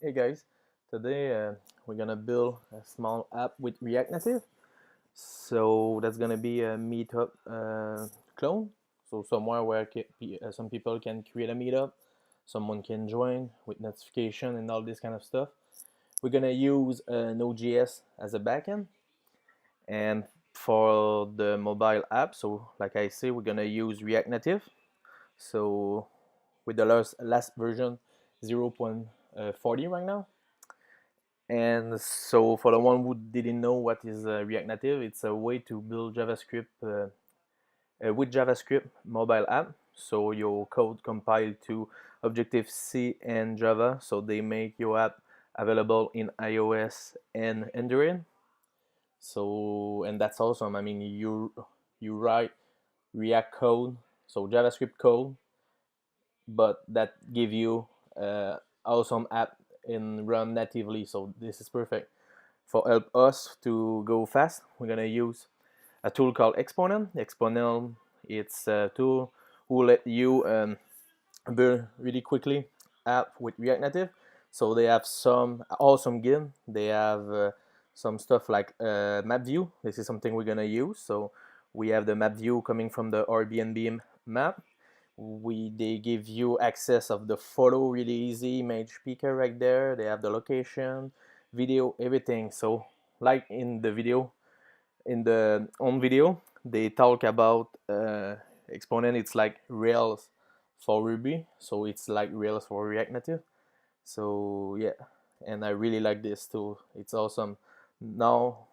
Hey guys, today we're gonna build a small app with React Native. So that's gonna be a Meetup clone. So somewhere where some people can create a meetup, someone can join with notification and all this kind of stuff. We're gonna use Node.js as a backend, and for the mobile app, so like I say, we're gonna use React Native. So with the last version 0.40 right now. And so, for the one who didn't know what is React Native, it's a way to build JavaScript with JavaScript mobile app. So your code compiled to Objective-C and Java, so they make your app available in iOS and Android. So, and that's awesome. I mean, you write React code, so JavaScript code, but that give you awesome app and run natively. So this is perfect. For help us to go fast, we're gonna use a tool called Exponent. Exponent, it's a tool who let you build really quickly app with React Native. So they have some awesome Git. They have some stuff like map view. This is something we're gonna use. So we have the map view coming from the Airbnb map. They give you access of the photo really easy, image picker right there. They have the location, video, everything. So like in the video, in the on video, they talk about Exponent. It's like Rails for Ruby, so it's like Rails for React Native. So yeah, and I really like this tool. It's awesome. Now,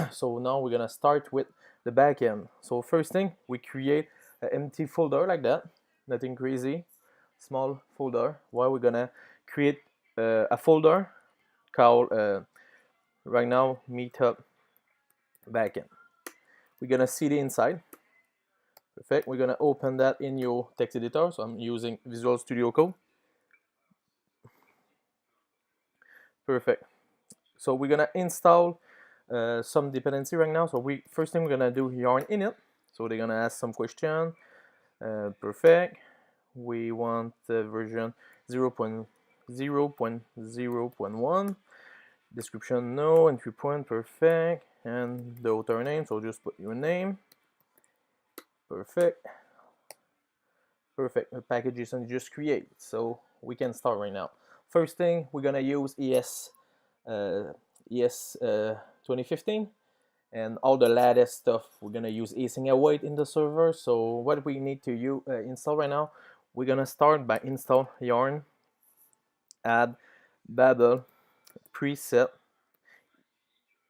so now we're gonna start with the backend. So first thing, we create an empty folder like that. Nothing crazy, small folder. Why we're gonna create a folder called right now Meetup backend. We're gonna see the inside. Perfect. We're gonna open that in your text editor. So I'm using Visual Studio Code. Perfect. So we're gonna install some dependency right now. So first thing we're gonna do yarn init. So they're gonna ask some question. Perfect. We want version 0.0.0.1. Description no, entry point perfect, and the author name. So just put your name. Perfect. Perfect. The package is just create. So we can start right now. First thing, we're gonna use ES 2015, and all the latest stuff. We're gonna use async await in the server. So what we need to install right now, we're gonna start by install yarn add Babel preset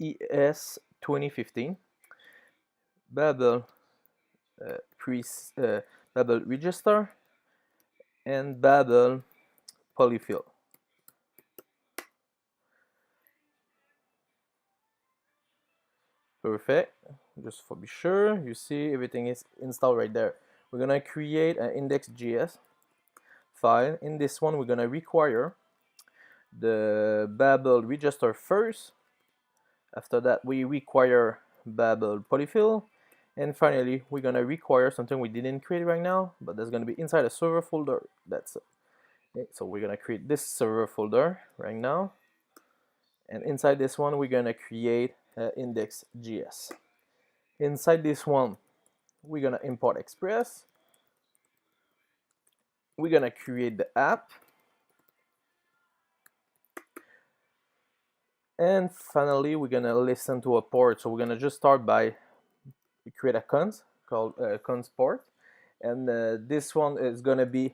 ES 2015 Babel Babel register and Babel polyfill. Perfect. Just for be sure, you see everything is installed right there. We're gonna create an index.js file. In this one, we're gonna require the Babel register first. After that, we require Babel polyfill. And finally, we're gonna require something we didn't create right now, but that's gonna be inside a server folder. That's it. Okay, so we're gonna create this server folder right now. And inside this one, we're gonna create index.js. Inside this one, we're gonna import Express. We're gonna create the app. And finally, we're gonna listen to a port. So we're gonna just start by create a cons called cons port, and this one is gonna be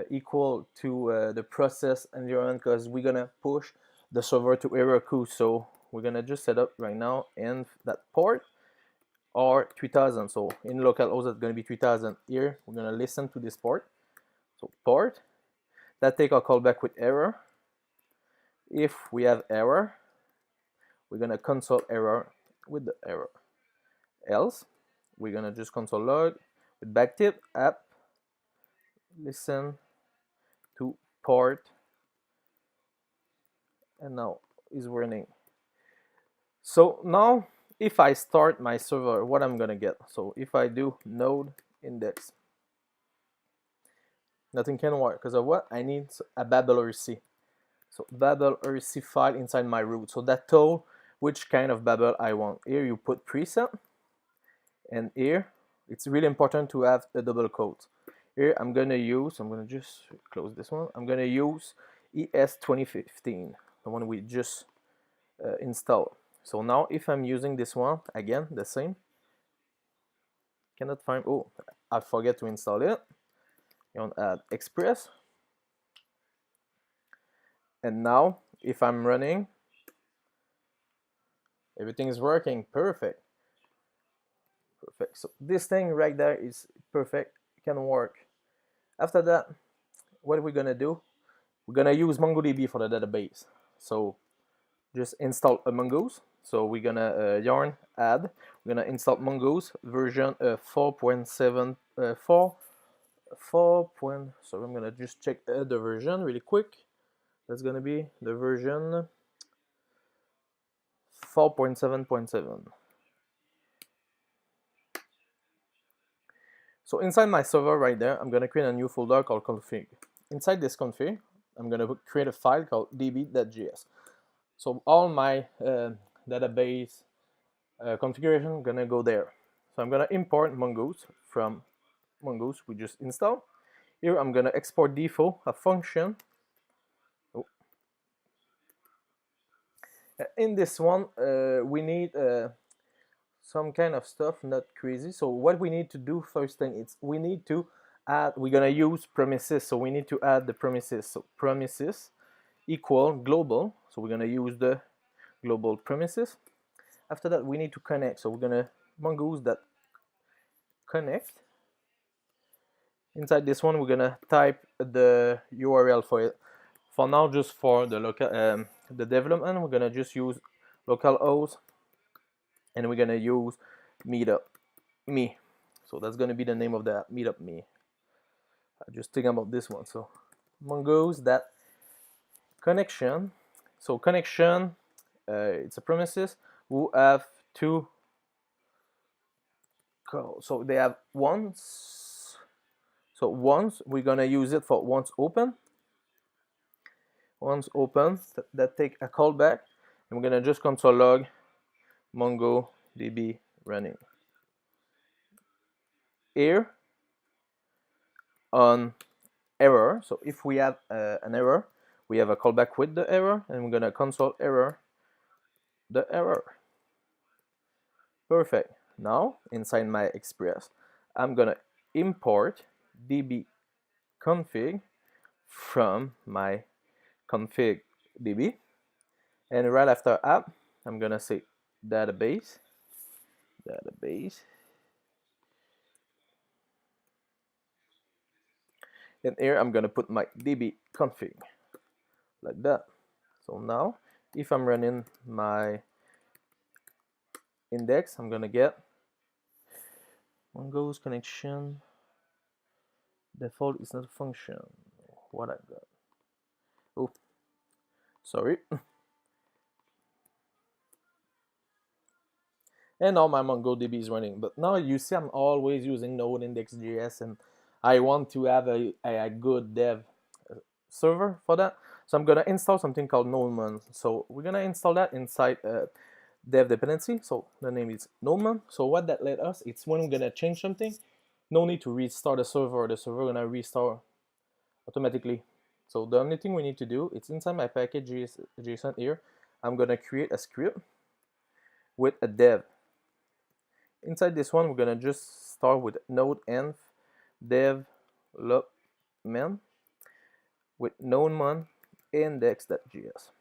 equal to the process environment, because we're gonna push the server to error queue. So we're gonna just set up right now, and that port are 3000. So in localhost it's gonna be 3000. Here we're gonna listen to this port. So port that take a callback with error. If we have error, we're gonna console error with the error. Else, we're gonna just console log with backtip app listen to port, and now is running. So now if I start my server, what I'm gonna get? So if I do node index, nothing can work because of what? I need a Babel RC. So Babel RC file inside my root. So that told which kind of Babel I want. Here you put preset, and here it's really important to have a double quote. Here I'm gonna just close this one. I'm gonna use ES 2015, the one we just installed. So now if I'm using this one, again, the same. Cannot find, oh, I forget to install it. You want to add Express. And now if I'm running, everything is working, perfect. Perfect. So this thing right there is perfect, it can work. After that, what are we gonna do? We're gonna use MongoDB for the database. So just install a Mongoose. So we're gonna yarn add. We're gonna install Mongoose version 4.7 So I'm gonna just check the version really quick. That's gonna be the version 4.7.7. So inside my server right there, I'm gonna create a new folder called config. Inside this config, I'm gonna create a file called db.js. So all my database configuration gonna go there. So I'm gonna import Mongoose from Mongoose we just installed. Here I'm gonna export default, a function. Oh. In this one, we need some kind of stuff, not crazy. So what we need to do first thing is we need to add, we're gonna use premises, so we need to add the premises. So premises equal global, so we're gonna use the global premises. After that we need to connect, so we're gonna mongoose that connect. Inside this one we're gonna type the URL for it. For now, just for the local the development, we're gonna just use localhost, and we're gonna use Meetup me. So that's gonna be the name of that, Meetup me. I just think about this one. So mongoose that connection. So connection, it's a premises who have two. So they have once. So once we're gonna use it for once open. Once open, that take a callback, and we're gonna just console log MongoDB running. Here on error, so if we have an error, we have a callback with the error, and we're gonna console error the error. Perfect. Now inside my Express, I'm gonna import db config from my config db, and right after app I'm gonna say database, and here I'm gonna put my db config like that. So now if I'm running my index, I'm gonna get mongoose connection default is not a function. What I got? Oh, sorry. And now my MongoDB is running. But now you see I'm always using Node index.js, and I want to have a good dev server for that. So I'm gonna install something called Nodeman. So we're gonna install that inside dev dependency. So the name is Nodeman. So what that let us, it's when we're gonna change something, no need to restart the server. The server gonna restart automatically. So the only thing we need to do, it's inside my package JSON here. I'm gonna create a script with a dev. Inside this one, we're gonna just start with node env development with nodeman index.js.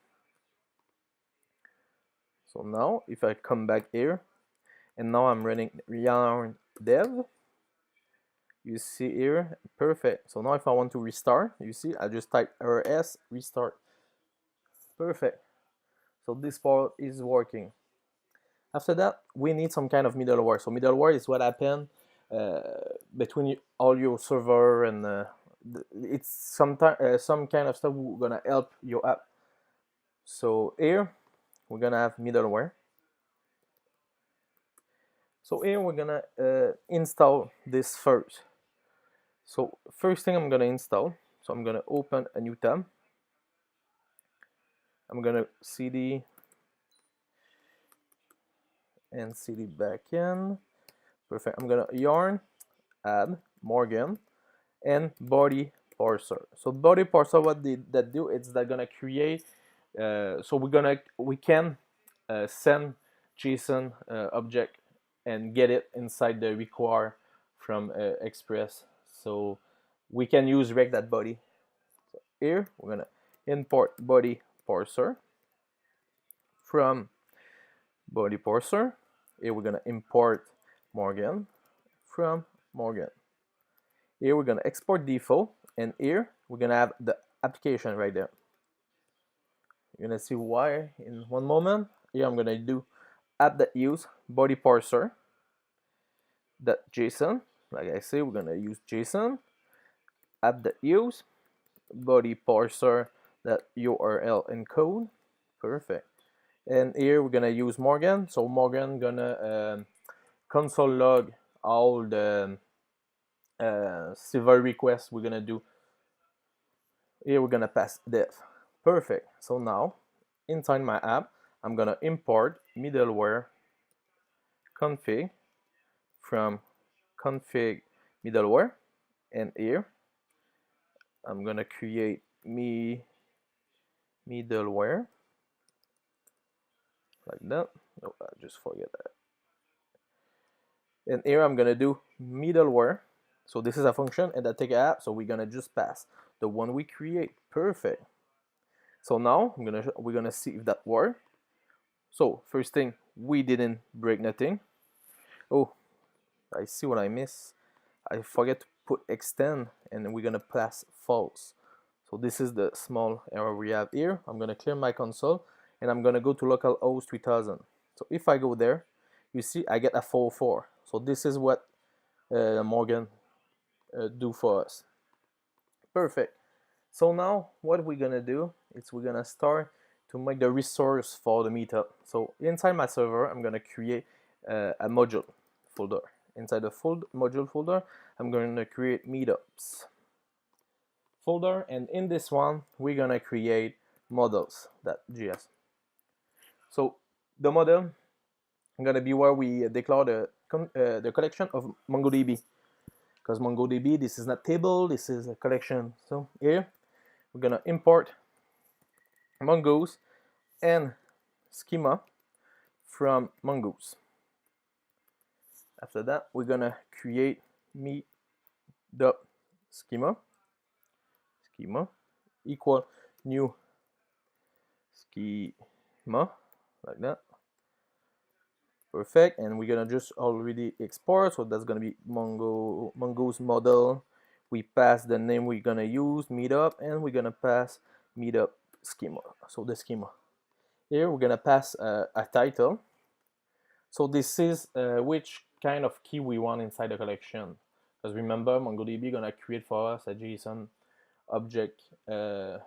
So now if I come back here, and now I'm running yarn dev, you see here, perfect. So now if I want to restart, you see I just type rs restart. Perfect. So this part is working. After that, we need some kind of middleware. So middleware is what happens between all your server, and it's some kind of stuff we're gonna help your app. So here we're gonna have middleware. So here we're gonna install this first. So first thing I'm gonna install, so I'm gonna open a new tab. I'm gonna cd and cd backend. Perfect. I'm gonna yarn add Morgan and body parser. So body parser, what did that do? It's that gonna create. So we can send JSON object and get it inside the require from Express. So we can use rec.body. So here we're gonna import body parser from body parser. Here we're gonna import Morgan from Morgan. Here we're gonna export default, and here we're gonna have the application right there. You're gonna see why in one moment. Here I'm gonna do app.use body parser .json. Like I say, we're gonna use JSON app.use body parser .url encode. Perfect. And here we're gonna use Morgan. So Morgan gonna console log all the server requests we're gonna do. Here we're gonna pass def. Perfect. So now inside my app, I'm gonna import middleware config from config middleware, and here I'm gonna create middleware like that. Oh, I just forget that. And here I'm gonna do middleware. So this is a function and that take an app. So we're gonna just pass the one we create. Perfect. So now we're gonna see if that works. So first thing, we didn't break nothing. Oh, I see what I missed. I forget to put extend, and we're gonna pass false. So this is the small error we have here. I'm gonna clear my console, and I'm gonna go to localhost 3000. So if I go there, you see I get a 404. So this is what Morgan do for us. Perfect. So now what we're gonna do is we're gonna start to make the resource for the meetup. So inside my server, I'm gonna create a module folder. Inside the module folder, I'm gonna create meetups folder, and in this one, we're gonna create models.js. So the model gonna be where we declare the collection of MongoDB, because MongoDB, this is not table, this is a collection. So here we're gonna import Mongoose and schema from Mongoose. After that, we're gonna create me.schema equal new schema like that. Perfect. And we're gonna just already export, so that's gonna be Mongoose model. We pass the name we're gonna use, meetup, and we're gonna pass meetup schema. So the schema here we're gonna pass a title. So this is which kind of key we want inside the collection, because remember MongoDB gonna create for us a JSON object for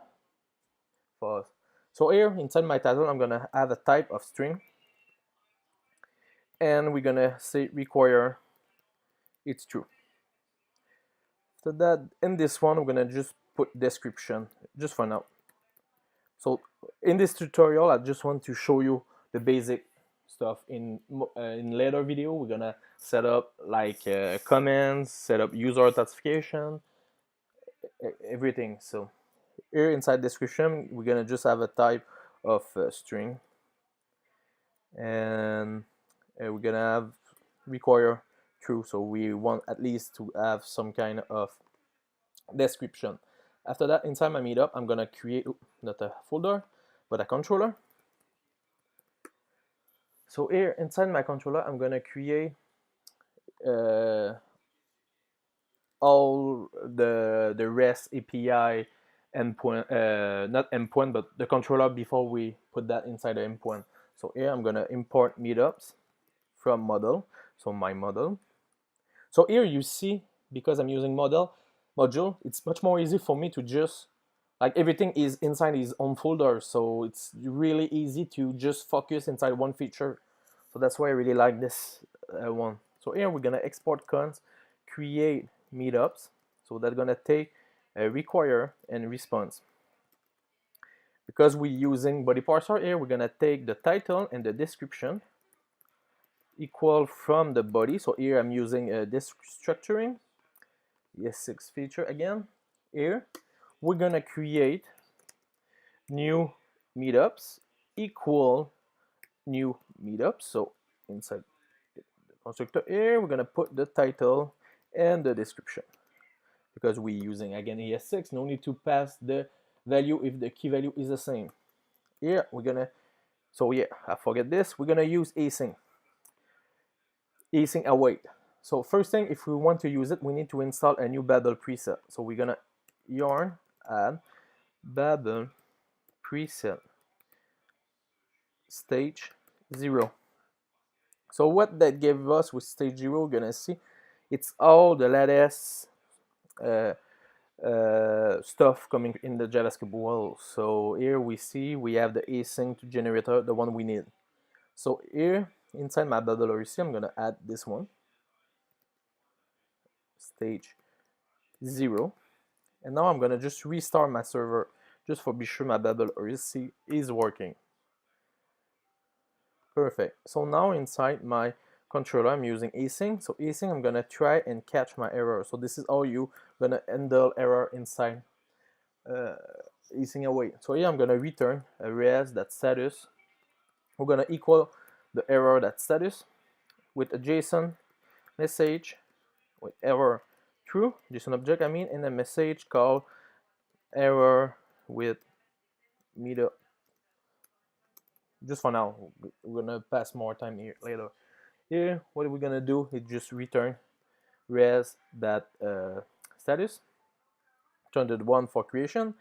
us. So here inside my title, I'm gonna add a type of string, and we're gonna say require it's true. After that, in this one, we're gonna just put description just for now. So in this tutorial, I just want to show you the basic stuff. In later video, we're gonna set up like comments, set up user authentication, everything. So here inside description, we're gonna just have a type of string, and we're gonna have require true. So we want at least to have some kind of description. After that, inside my meetup, I'm gonna create not a folder but a controller. So here inside my controller, I'm gonna create all the REST API endpoint, not endpoint, but the controller before we put that inside the endpoint. So here I'm gonna import meetups from model, so my model. So here you see, because I'm using module, it's much more easy for me to just, like, everything is inside his own folder, so it's really easy to just focus inside one feature. So that's why I really like this one. So here we're gonna export cons, create meetups. So that's gonna take a require and response. Because we're using body parser here, we're gonna take the title and the description equal from the body. So here I'm using this structuring, ES6 feature again. Here we're gonna create new meetups equal new meetups. So inside the constructor here, we're gonna put the title and the description. Because we're using again ES6, no need to pass the value if the key value is the same. Here we're gonna, so yeah, I forget this, we're gonna use async await. So first thing, if we want to use it, we need to install a new Babel preset. So we're gonna yarn add Babel preset stage 0. So what that gave us with stage 0, we're gonna see it's all the latest stuff coming in the JavaScript world. So here we see we have the async generator, the one we need. So here inside my Babel RC, I'm gonna add this one, stage 0, and now I'm gonna just restart my server just for be sure my Babel RC is working. Perfect. So now inside my controller I'm using async. So async, I'm gonna try and catch my error. So this is how you gonna handle error inside async await. So here I'm gonna return a res.status. We're gonna equal the error.status with a JSON message with error true, JSON object I mean, and a message called error with meetup. Just for now, we're gonna pass more time here later. Here, what we're gonna do is just return res.status, turn the one for creation,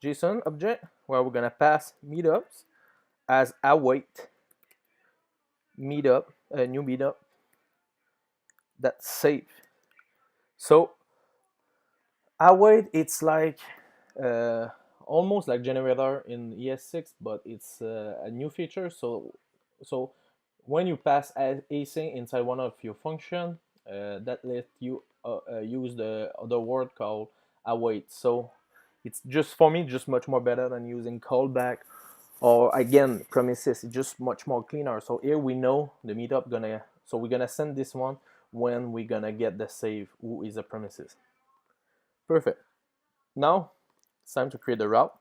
JSON object, where we're gonna pass meetups as await meetup, a new meetup that's safe. So await, it's like almost like generator in ES6, but it's a new feature. So when you pass async inside one of your function, that lets you use the other word called await. So it's just, for me, just much more better than using callback or again promises. It's just much more cleaner. So here we know the meetup gonna, so we're gonna send this one when we're gonna get the save who is the premises. Perfect. Now it's time to create the route.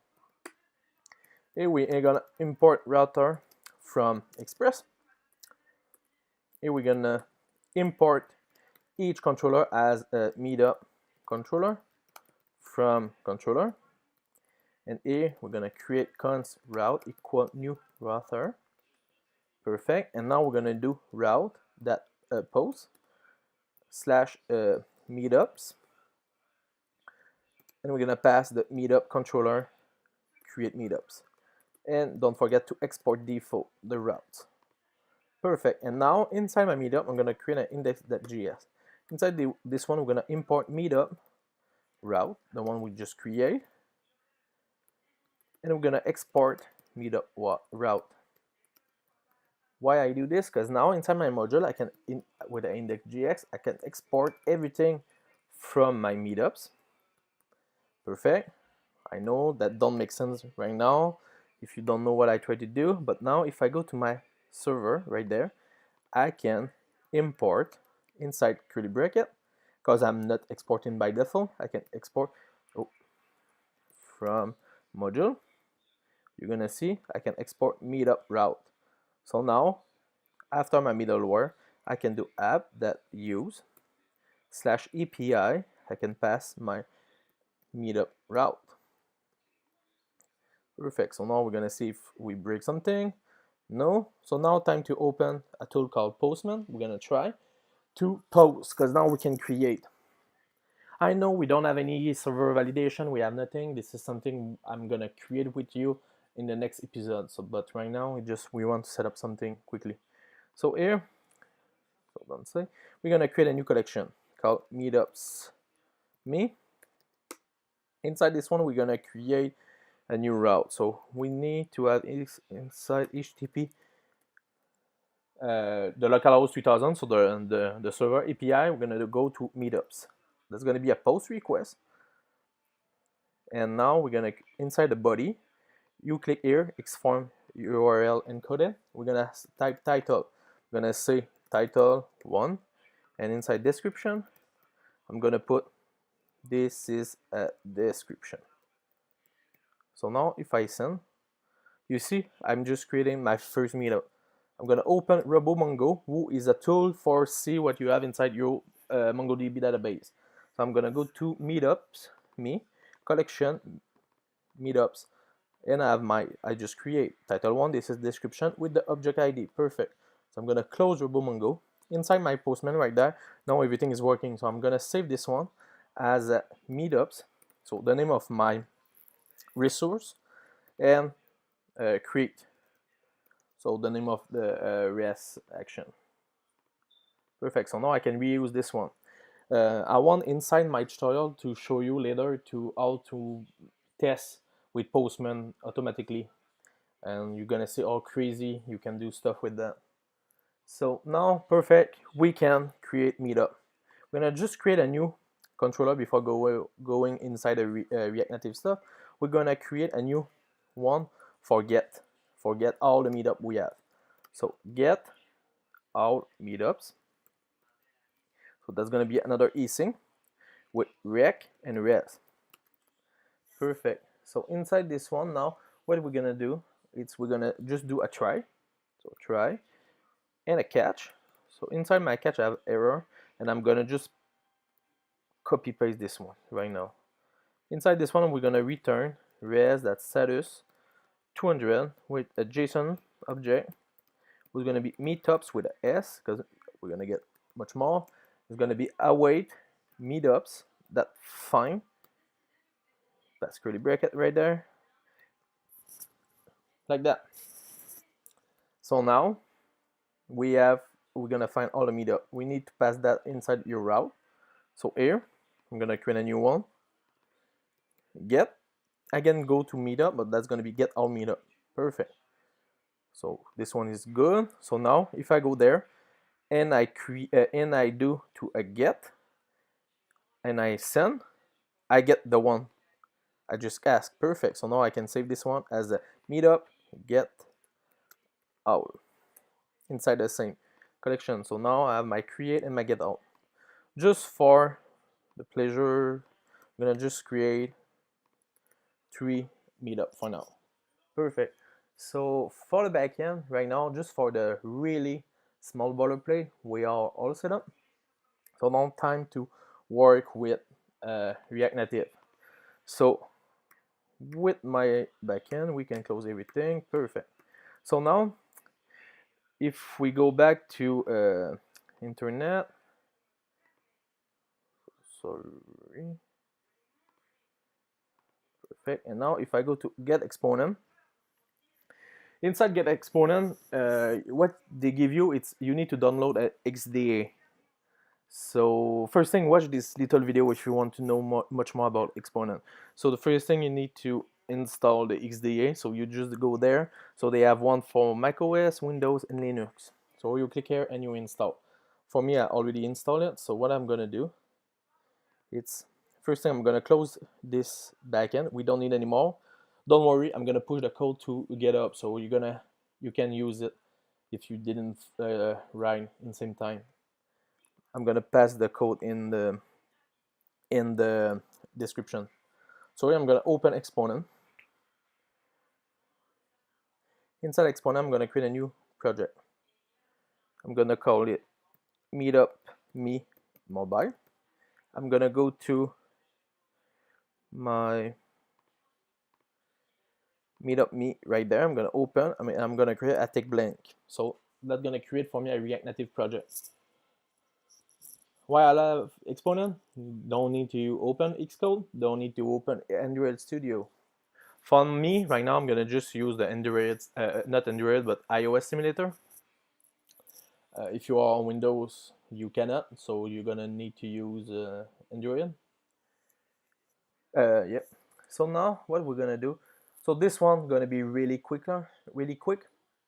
Here we are gonna import router from Express. Here we're gonna import each controller as a meetup controller from controller. And here we're gonna create const route equal new router. Perfect. And now we're gonna do route that post slash meetups. And we're gonna pass the meetup controller create meetups. And don't forget to export default the route. Perfect. And now inside my meetup, I'm gonna create an index.js. Inside this one, we're gonna import meetup route, the one we just create, and we're gonna export meetup route. Why I do this? Because now inside my module, I can with the index.js, I can export everything from my meetups. Perfect. I know that don't make sense right now if you don't know what I try to do, but now if I go to my server right there, I can import inside curly bracket, because I'm not exporting by default. I can export from module. You're gonna see I can export meetup route. So now after my middleware, I can do app.use /API. I can pass my meetup route. Perfect. So now we're gonna see if we break something. No. So now time to open a tool called Postman. We're gonna try to post, because now we can create. I know we don't have any server validation, we have nothing. This is something I'm gonna create with you in the next episode. So but right now we want to set up something quickly. So here, so don't say, we're gonna create a new collection called meetups me. Inside this one, we're gonna create a new route. So we need to add inside HTTP the localhost 3000, so the server API. We're gonna go to meetups. That's gonna be a post request. And now we're gonna, inside the body, you click here, Xform URL encoded. We're gonna type title. We're gonna say title 1, and inside description, I'm gonna put this is a description. So now if I send, you see I'm just creating my first meetup. I'm gonna open RoboMongo, who is a tool for see what you have inside your MongoDB database. So I'm gonna go to Meetups, me, collection, Meetups, and I just create title 1, this is description with the object ID, perfect. So I'm gonna close RoboMongo. Inside my Postman right there, now everything is working. So I'm gonna save this one as Meetups, so the name of my resource, and create, so the name of the REST action. Perfect, so now I can reuse this one. I want inside my tutorial to show you later to how to test with Postman automatically, and you're gonna see how crazy you can do stuff with that. So now, perfect, we can create Meetup. We're gonna just create a new controller before going inside the React Native stuff. We're gonna create a new one for get all the meetup we have. So get all meetups. So that's gonna be another async with rec and res. Perfect. So inside this one now, what we're gonna do is we're gonna just do a try. So try and a catch. So inside my catch I have error, and I'm gonna just copy paste this one right now. Inside this one we're gonna return res, that's status 200 with a JSON object. We're gonna be meetups with a S because we're gonna get much more. It's gonna be await meetups that find, that's curly bracket right there, like that. So now we're gonna find all the meetup. We need to pass that inside your route. So here I'm gonna create a new one. Get, again go to meetup, but that's gonna be get all meetup. Perfect. So this one is good. So now if I go there and I do to a get and I send, I get the one I just asked. Perfect. So now I can save this one as a meetup get out inside the same collection. So now I have my create and my get out. Just for the pleasure, I'm gonna just create 3 meetup for now. Perfect. So for the backend right now, just for the really small boilerplate, we are all set up. So now time to work with React Native. So with my backend, we can close everything. Perfect. So now, if we go back to internet, sorry. Perfect. And now if I go to get exponent, inside get exponent, what they give you, it's you need to download a XDA. So first thing, watch this little video if you want to know much more about exponent. So the first thing, you need to install the XDA. So you just go there. So they have one for macOS, Windows, and Linux. So you click here and you install. For me, I already installed it. So what I'm gonna do, it's first thing, I'm gonna close this backend. We don't need anymore. Don't worry, I'm gonna push the code to GitHub, so you can use it if you didn't write in the same time. I'm gonna pass the code in the description. So I'm gonna open exponent. Inside exponent, I'm gonna create a new project. I'm gonna call it Meetup Me Mobile. I'm gonna go to my Meetup Me right there. I'm gonna open. I'm gonna create a tick blank. So that's gonna create for me a React Native project. Why I love exponent? Don't need to open Xcode. Don't need to open Android Studio. For me, right now, I'm gonna just use the Android, not Android, but iOS simulator. If you are on Windows, you cannot, so you're gonna need to use Android. Yep. So now, what we're gonna do? So this one gonna be really quick.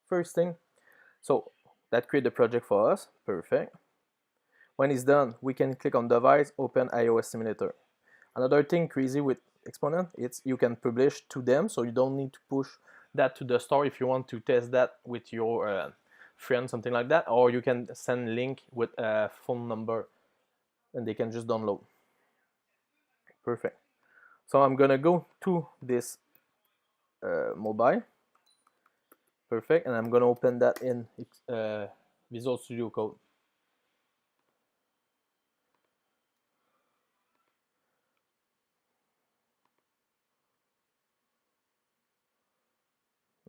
First thing, so that create the project for us. Perfect. When it's done, we can click on device, open iOS simulator. Another thing crazy with exponent, it's you can publish to them, so you don't need to push that to the store if you want to test that with your friend, something like that, or you can send link with a phone number and they can just download. Perfect. So I'm gonna go to this mobile. Perfect, and I'm gonna open that in Visual Studio Code.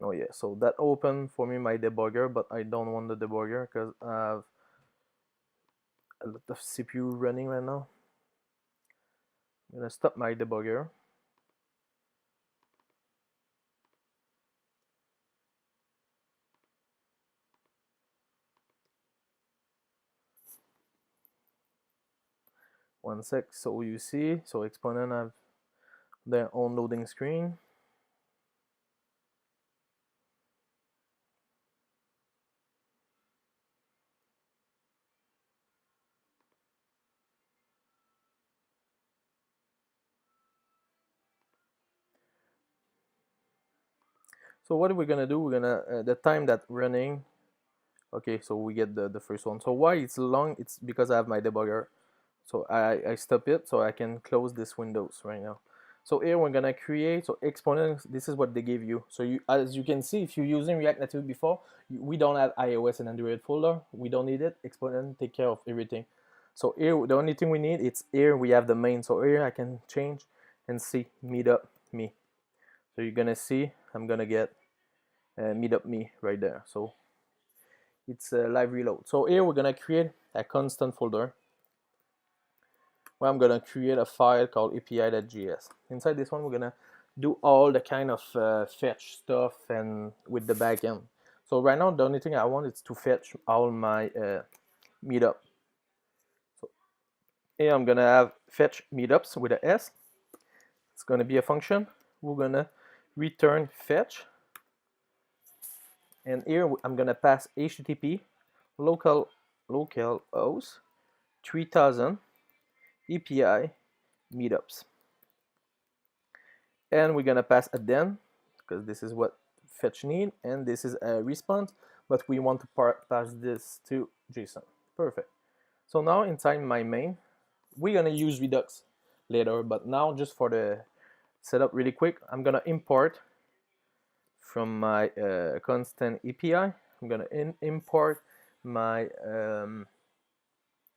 Oh yeah, so that opened for me my debugger, but I don't want the debugger because I have a lot of CPU running right now. I'm gonna stop my debugger. One sec. So you see, so Exponent have their own loading screen. So what are we gonna do? We're gonna the time that running. Okay, so we get the first one. So why it's long? It's because I have my debugger. So I stop it so I can close this windows right now. So here we're gonna create, so Exponent, this is what they give you. So you, as you can see, if you're using React Native before, we don't have iOS and Android folder. We don't need it. Exponent take care of everything. So here, the only thing we need, it's here we have the main. So here I can change and see Meetup me. So you're gonna see, I'm gonna get Meetup me right there. So it's a live reload. So here we're gonna create a constant folder where I'm gonna create a file called api.js. Inside this one, we're gonna do all the kind of fetch stuff and with the backend. So right now, the only thing I want is to fetch all my meetup. So here I'm gonna have fetch meetups with a S. It's gonna be a function. We're gonna return fetch, and here I'm gonna pass HTTP localhost 3000 API meetups, and we're gonna pass a then because this is what fetch need, and this is a response, but we want to pass this to JSON. Perfect. So now inside my main, we're gonna use Redux later, but now just for the setup really quick, I'm gonna import from my constant API. I'm gonna import my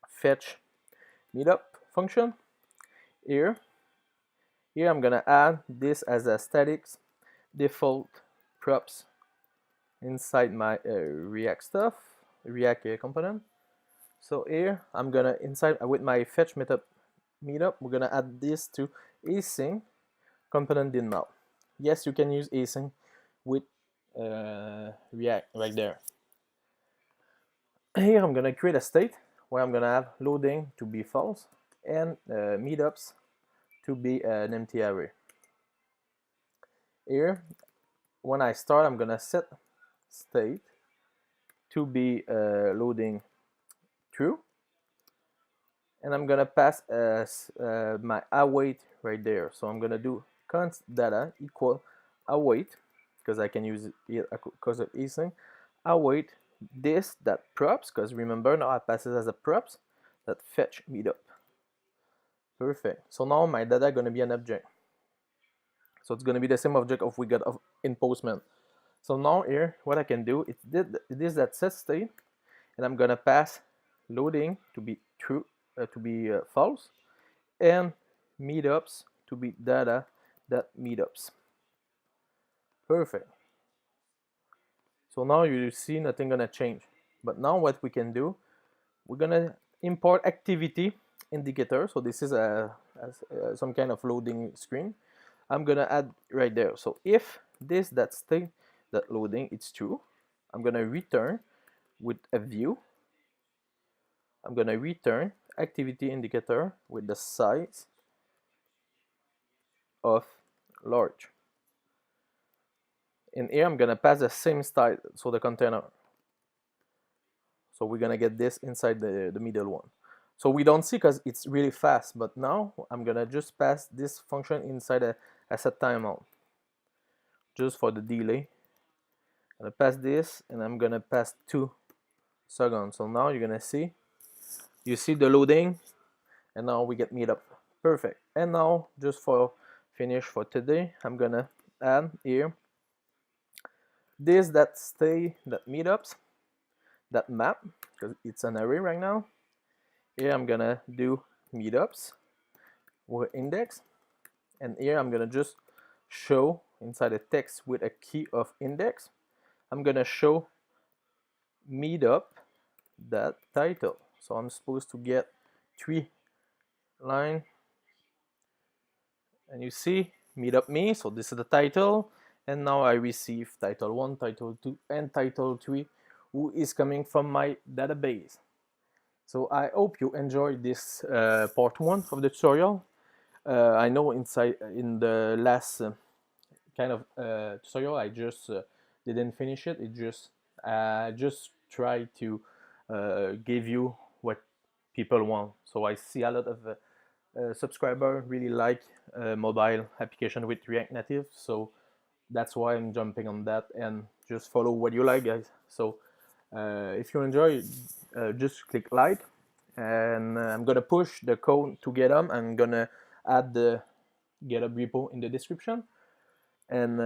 fetch meetup function here. Here I'm gonna add this as a static default props inside my React stuff, React component. So here I'm gonna inside with my fetch meetup, we're gonna add this to async component din mount. Yes, you can use async with React right there. Here I'm gonna create a state where I'm gonna have loading to be false and meetups to be an empty array. Here, when I start, I'm gonna set state to be loading true, and I'm gonna pass my await right there. So I'm gonna do const data equal await, because I can use it because of async. Await this that props, because remember now I pass it as a props that fetch meetup. Perfect. So now my data gonna be an object. So it's gonna be the same object of we got in Postman. So now here, what I can do, it is that set state, and I'm gonna pass loading to be true, to be false, and meetups to be data that meetups. Perfect. So now you see nothing gonna change. But now what we can do, we're gonna import activity indicator. So this is some kind of loading screen. I'm gonna add right there. So if this that state that loading it's true, I'm gonna return with a view. I'm gonna return activity indicator with the size of large. In here I'm gonna pass the same style, so the container. So we're gonna get this inside the middle one. So we don't see because it's really fast, but now I'm gonna just pass this function inside a set timeout just for the delay. I'm gonna pass this and I'm gonna pass 2 seconds. So now you're gonna see, you see the loading, and now we get Meetup. Perfect. And now just for finish for today, I'm gonna add here this that stay that meetups that map because it's an array right now. Here I'm gonna do meetups with index, and here I'm gonna just show inside the text with a key of index. I'm gonna show meetup that title. So I'm supposed to get 3 line, and you see meetup me. So this is the title, and now I receive title 1, title 2, and title 3, who is coming from my database. So I hope you enjoyed this part 1 of the tutorial. I know in the last kind of tutorial I just didn't finish it. It just try to give you what people want. So I see a lot of subscribers really like mobile application with React Native. So that's why I'm jumping on that, and just follow what you like, guys. So if you enjoy, just click like, and I'm gonna push the code to GitHub. I'm gonna add the GitHub repo in the description, and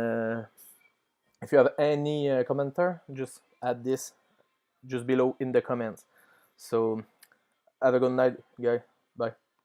if you have any commenter, just add this just below in the comments. So have a good night, guys.